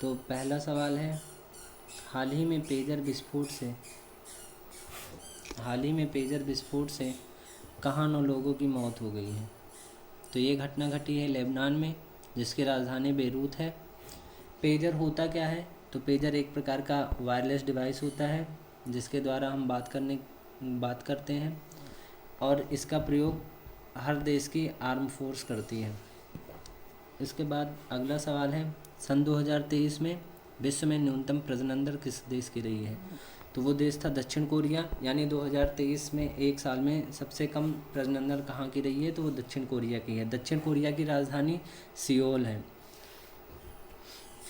तो पहला सवाल है, हाल ही में पेजर विस्फोट से कहाँ 9 लोगों की मौत हो गई है? तो ये घटना घटी है लेबनान में, जिसकी राजधानी बेरूत है। पेजर होता क्या है? तो पेजर एक प्रकार का वायरलेस डिवाइस होता है जिसके द्वारा हम बात करते हैं, और इसका प्रयोग हर देश की आर्म फोर्स करती है। इसके बाद अगला सवाल है, सन 2023 में विश्व में न्यूनतम प्रजनन दर किस देश की रही है? तो वो देश था दक्षिण कोरिया। यानी 2023 में एक साल में सबसे कम प्रजनन दर कहाँ की रही है? तो वो दक्षिण कोरिया की है। दक्षिण कोरिया की राजधानी सियोल है।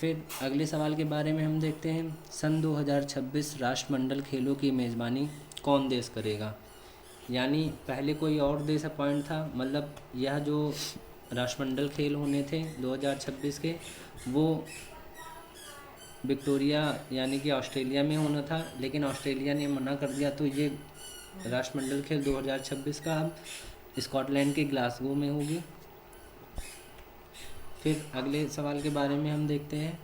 फिर अगले सवाल के बारे में हम देखते हैं, सन 2026 राष्ट्रमंडल खेलों की मेज़बानी कौन देश करेगा? यानी पहले कोई और देश अपॉइंट था, मतलब यह जो राष्ट्रमंडल खेल होने थे 2026 के, वो विक्टोरिया यानी कि ऑस्ट्रेलिया में होना था, लेकिन ऑस्ट्रेलिया ने मना कर दिया। तो ये राष्ट्रमंडल खेल 2026 का अब स्कॉटलैंड के ग्लासगो में होगी। फिर अगले सवाल के बारे में हम देखते हैं,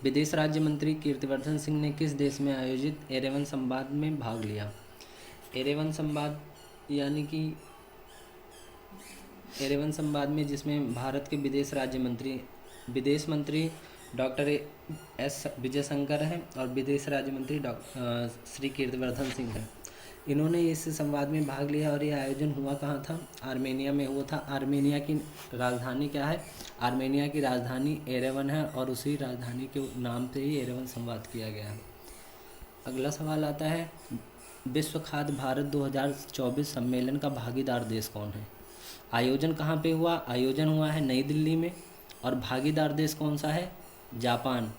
विदेश राज्य मंत्री कीर्तिवर्धन सिंह ने किस देश में आयोजित एरेवन संवाद में भाग लिया? एरेवन संवाद यानी कि एरेवन संवाद में जिसमें भारत के विदेश मंत्री डॉक्टर एस विजयशंकर हैं और विदेश राज्य मंत्री श्री कीर्तिवर्धन सिंह हैं। इन्होंने इस संवाद में भाग लिया और यह आयोजन हुआ कहाँ था? आर्मेनिया में हुआ था। आर्मेनिया की राजधानी क्या है? आर्मेनिया की राजधानी एरेवन है और उसी राजधानी के नाम से ही एरेवन संवाद किया गया है। अगला सवाल आता है, विश्व खाद्य भारत 2024 सम्मेलन का भागीदार देश कौन है? आयोजन कहाँ पे हुआ? आयोजन हुआ है नई दिल्ली में, और भागीदार देश कौन सा है? जापान।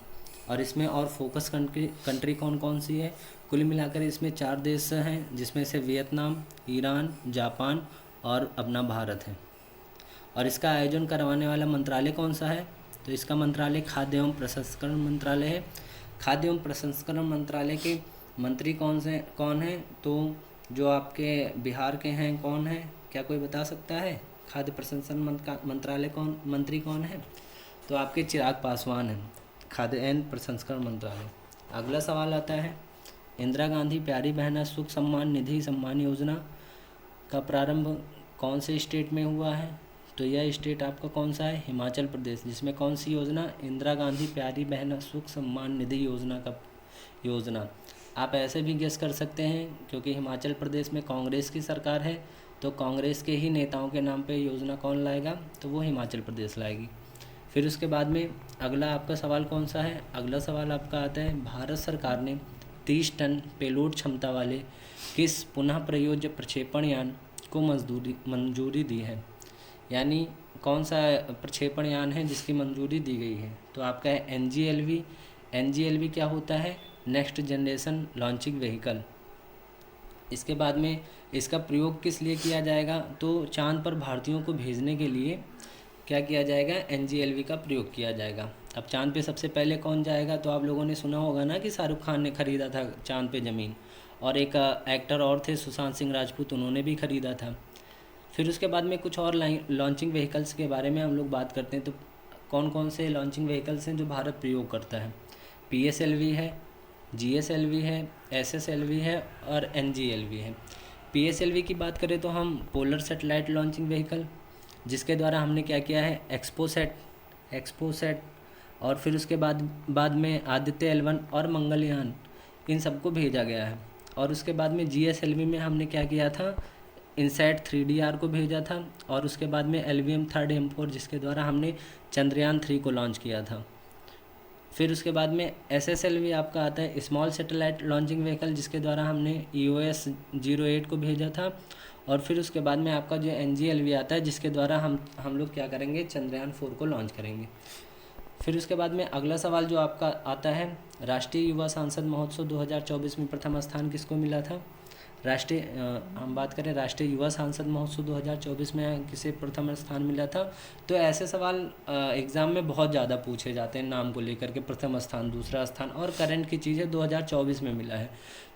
और इसमें और फोकस कंट्री कौन कौन सी है? कुल मिलाकर इसमें 4 देश हैं, जिसमें से वियतनाम, ईरान, जापान और अपना भारत है। और इसका आयोजन करवाने वाला मंत्रालय कौन सा है? तो इसका मंत्रालय खाद्य एवं प्रसंस्करण मंत्रालय है। खाद्य एवं प्रसंस्करण मंत्रालय के मंत्री कौन हैं? तो जो आपके बिहार के हैं, कौन है? क्या कोई बता सकता है? खाद्य प्रसंस्करण मंत्रालय मंत्री कौन है? तो आपके चिराग पासवान हैं, खाद्य एवं प्रसंस्करण मंत्रालय। अगला सवाल आता है, इंदिरा गांधी प्यारी बहना सुख सम्मान निधि सम्मान योजना का प्रारंभ कौन से स्टेट में हुआ है? तो यह स्टेट आपका कौन सा है? हिमाचल प्रदेश। जिसमें कौन सी योजना? इंदिरा गांधी प्यारी बहना सुख सम्मान निधि योजना। आप ऐसे भी गेस कर सकते हैं, क्योंकि हिमाचल प्रदेश में कांग्रेस की सरकार है, तो कांग्रेस के ही नेताओं के नाम पे योजना कौन लाएगा? तो वो हिमाचल प्रदेश लाएगी। फिर उसके बाद में अगला आपका सवाल कौन सा है? अगला सवाल आपका आता है, भारत सरकार ने 30 टन पेलोड क्षमता वाले किस पुनः प्रयोज्य प्रक्षेपण यान को मंजूरी दी है? यानी कौन सा प्रक्षेपण यान है जिसकी मंजूरी दी गई है? तो आपका है NGLV। NGLV क्या होता है? Next generation launching vehicle. इसके बाद में इसका प्रयोग किस लिए किया जाएगा? तो चांद पर भारतीयों को भेजने के लिए क्या किया जाएगा? NGLV का प्रयोग किया जाएगा। अब चांद पे सबसे पहले कौन जाएगा? तो आप लोगों ने सुना होगा ना कि शाहरुख खान ने ख़रीदा था चांद पे ज़मीन, और एक एक्टर और थे सुशांत सिंह राजपूत, उन्होंने भी ख़रीदा था। फिर उसके बाद में कुछ और लॉन्चिंग व्हीकल्स के बारे में हम लोग बात करते हैं। तो कौन कौन से लॉन्चिंग व्हीकल्स हैं जो भारत प्रयोग करता है? PSLV है, GSLV है, SSLV है और NGLV है। PSLV की बात करें तो हम पोलर सेटेलाइट लॉन्चिंग व्हीकल, जिसके द्वारा हमने क्या किया है? एक्सपोसेट और फिर उसके बाद में आदित्य L1 और मंगलयान, इन सबको भेजा गया है। और उसके बाद में GSLV में हमने क्या किया था? इनसैट 3DR को भेजा था, और उसके बाद में LVM 3rd M4, जिसके द्वारा हमने चंद्रयान 3 को लॉन्च किया था। फिर उसके बाद में SSLV आपका आता है स्मॉल सैटेलाइट लॉन्चिंग व्हीकल, जिसके द्वारा हमने EOS 08 को भेजा था। और फिर उसके बाद में आपका जो NGLV आता है, जिसके द्वारा हम लोग क्या करेंगे? चंद्रयान 4 को लॉन्च करेंगे। फिर उसके बाद में अगला सवाल जो आपका आता है, राष्ट्रीय युवा सांसद महोत्सव 2024 में प्रथम स्थान किसको मिला था? हम बात करें राष्ट्रीय युवा सांसद महोत्सव 2024 में किसे प्रथम स्थान मिला था? तो ऐसे सवाल एग्ज़ाम में बहुत ज़्यादा पूछे जाते हैं नाम को लेकर के, प्रथम स्थान, दूसरा स्थान, और करंट की चीज़ें 2024 में मिला है,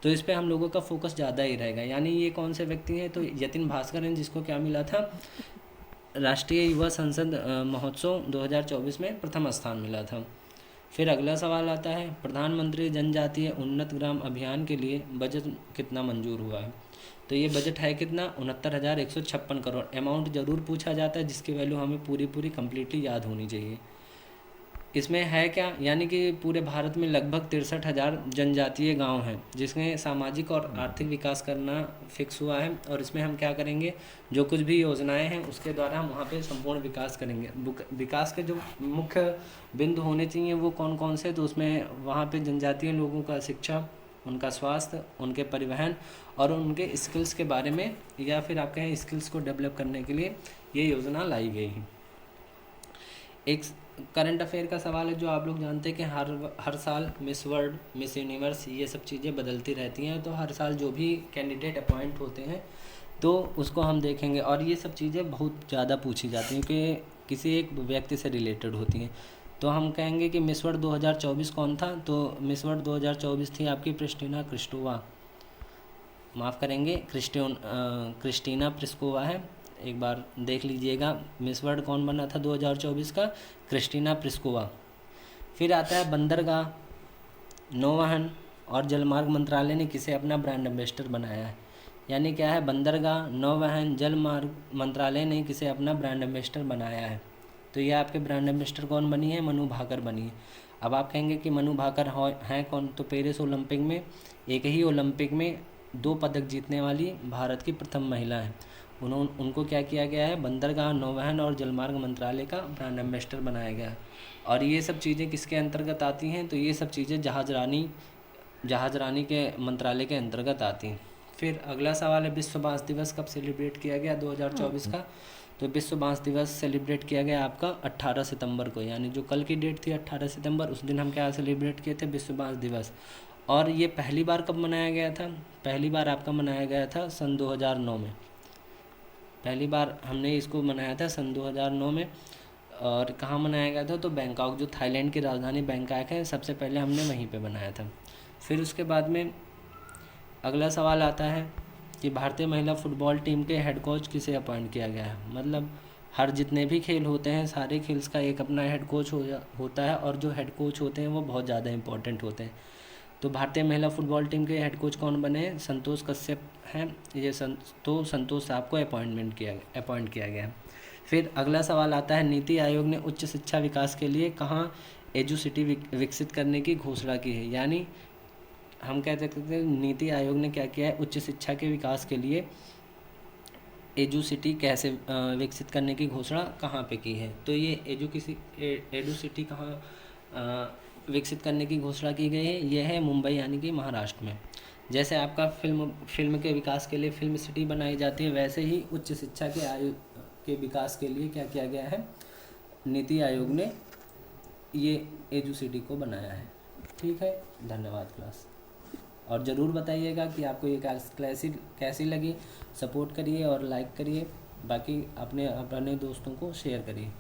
तो इस पर हम लोगों का फोकस ज़्यादा ही रहेगा। यानी ये कौन से व्यक्ति हैं? तो यतिन भास्कर हैं, जिसको क्या मिला था? राष्ट्रीय युवा संसद महोत्सव 2024 में प्रथम स्थान मिला था। फिर अगला सवाल आता है, प्रधानमंत्री जनजातीय उन्नत ग्राम अभियान के लिए बजट कितना मंजूर हुआ है? तो ये बजट है कितना? 69,156 करोड़। अमाउंट ज़रूर पूछा जाता है जिसकी वैल्यू हमें पूरी कंप्लीटली याद होनी चाहिए। इसमें है क्या, यानी कि पूरे भारत में लगभग 63,000 जनजातीय गांव हैं जिसमें सामाजिक और आर्थिक विकास करना फिक्स हुआ है। और इसमें हम क्या करेंगे, जो कुछ भी योजनाएं हैं उसके द्वारा हम वहाँ पे संपूर्ण विकास करेंगे। विकास के जो मुख्य बिंदु होने चाहिए वो कौन कौन से, तो उसमें वहाँ पे जनजातीय लोगों का शिक्षा, उनका स्वास्थ्य, उनके परिवहन और उनके स्किल्स के बारे में, या फिर आप कहें स्किल्स को डेवलप करने के लिए ये योजना लाई गई है। एक करंट अफेयर का सवाल है जो आप लोग जानते हैं कि हर साल मिस वर्ल्ड, मिस यूनिवर्स, ये सब चीज़ें बदलती रहती हैं। तो हर साल जो भी कैंडिडेट अपॉइंट होते हैं तो उसको हम देखेंगे। और ये सब चीज़ें बहुत ज़्यादा पूछी जाती हैं कि किसी एक व्यक्ति से रिलेटेड होती हैं। तो हम कहेंगे कि मिस वर्ल्ड 2024 कौन था? तो मिस वर्ल्ड 2024 थी आपकी क्रिस्टीना क्रिस्टोवा, माफ़ करेंगे क्रिस्टीना प्रिस्कोवा है। एक बार देख लीजिएगा मिस वर्ल्ड कौन बना था 2024 का, क्रिस्टीना प्रिस्कोवा। फिर आता है बंदरगाह, नौवहन और जलमार्ग मंत्रालय ने किसे अपना ब्रांड एम्बेसडर बनाया है? यानी क्या है, बंदरगाह, नौवहन, जलमार्ग मंत्रालय ने किसे अपना ब्रांड एम्बेसडर बनाया है? तो ये आपके ब्रांड एम्बेसडर कौन बनी है? मनु भाकर बनी है। अब आप कहेंगे कि मनु भाकर हैं कौन? तो पेरिस ओलंपिक में, एक ही ओलंपिक में 2 पदक जीतने वाली भारत की प्रथम महिला है। उनको क्या किया गया है? बंदरगाह, नौवहन और जलमार्ग मंत्रालय का ब्रांड एम्बेसडर बनाया गया है। और ये सब चीज़ें किसके अंतर्गत आती हैं? तो ये सब चीज़ें जहाज़ रानी के मंत्रालय के अंतर्गत आती हैं। फिर अगला सवाल है, विश्व बांस दिवस कब सेलिब्रेट किया गया 2024 का? तो विश्व बांस दिवस सेलिब्रेट किया गया आपका 18 सितंबर को, यानी जो कल की डेट थी 18 सितंबर, उस दिन हम क्या सेलिब्रेट किए थे? विश्व बांस दिवस। और ये पहली बार कब मनाया गया था? पहली बार आपका मनाया गया था सन 2009 में। पहली बार हमने इसको मनाया था सन 2009 में। और कहाँ मनाया गया था? तो बैंकॉक, जो थाईलैंड की राजधानी बैंकॉक है, सबसे पहले हमने वहीं पे बनाया था। फिर उसके बाद में अगला सवाल आता है कि भारतीय महिला फुटबॉल टीम के हेड कोच किसे अपॉइंट किया गया है? मतलब हर जितने भी खेल होते हैं सारे खेल्स का एक अपना हेड कोच होता है, और जो हेड कोच होते हैं वो बहुत ज़्यादा इंपॉर्टेंट होते हैं। तो भारतीय महिला फुटबॉल टीम के हेड कोच कौन बने हैं? संतोष कश्यप हैं। ये संतोष साहब को अपॉइंट किया गया है। फिर अगला सवाल आता है, नीति आयोग ने उच्च शिक्षा विकास के लिए कहाँ एजुसिटी विकसित करने की घोषणा की है? यानी हम कह सकते हैं नीति आयोग ने क्या किया है, उच्च शिक्षा के विकास के लिए एजुसिटी कैसे विकसित करने की घोषणा कहाँ पे की है? तो ये एजुसिटी कहाँ विकसित करने की घोषणा की गई है? यह है मुंबई, यानी कि महाराष्ट्र में। जैसे आपका फिल्म के विकास के लिए फिल्म सिटी बनाई जाती है, वैसे ही उच्च शिक्षा के विकास के लिए क्या किया गया है? नीति आयोग ने ये एजुसिटी को बनाया है। ठीक है, धन्यवाद क्लास। और ज़रूर बताइएगा कि आपको ये क्लास कैसी लगी। सपोर्ट करिए और लाइक करिए, बाकी अपने दोस्तों को शेयर करिए।